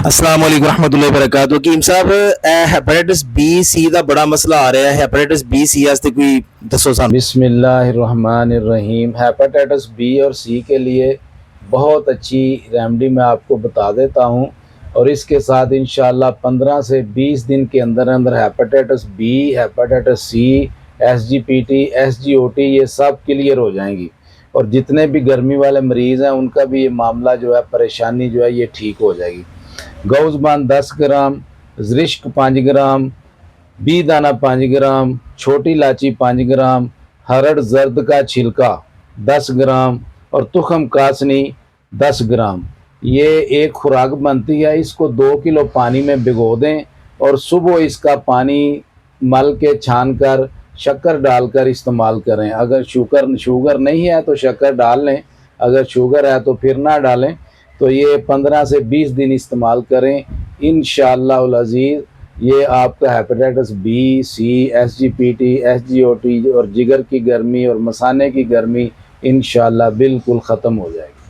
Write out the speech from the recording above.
السلام علیکم ورحمۃ اللہ وبرکاتہ کیم صاحب ہیپیٹائٹس بی سی دا بڑا مسئلہ آ رہا ہے ہیپیٹائٹس بی سی واسطے کوئی دسو سانو بسم اللہ الرحمن الرحیم۔ ہیپاٹائٹس بی اور سی کے لیے بہت اچھی ریمیڈی میں آپ کو بتا دیتا ہوں، اور اس کے ساتھ انشاءاللہ 15 سے 20 دن کے اندر اندر hepatitis B, hepatitis C, S G P T, S G O T یہ سب کلیئر ہو جائیں گی، اور جتنے بھی گرمی والے مریض ہیں ان کا بھی یہ معاملہ جو ہے، پریشانی جو ہے یہ ٹھیک ہو جائے گی۔ گوزبان 10 گرام، زرشک 5 گرام، بی دانہ 5 گرام، چھوٹی الائچی 5 گرام، ہرڑ زرد کا چھلکا 10 گرام اور تخم کاسنی 10 گرام، یہ ایک خوراک بنتی ہے۔ اس کو 2 کلو پانی میں بھگو دیں اور صبح اس کا پانی مل کے چھان کر شکر ڈال کر استعمال کریں۔ اگر شوگر نہیں ہے تو شکر ڈال لیں، اگر شوگر ہے تو پھر نہ ڈالیں۔ تو یہ 15 سے 20 دن استعمال کریں، انشاءاللہ العزیز یہ آپ کا hepatitis B, C, S G P T, S G O T اور جگر کی گرمی اور مثانے کی گرمی انشاءاللہ بالکل ختم ہو جائے گی۔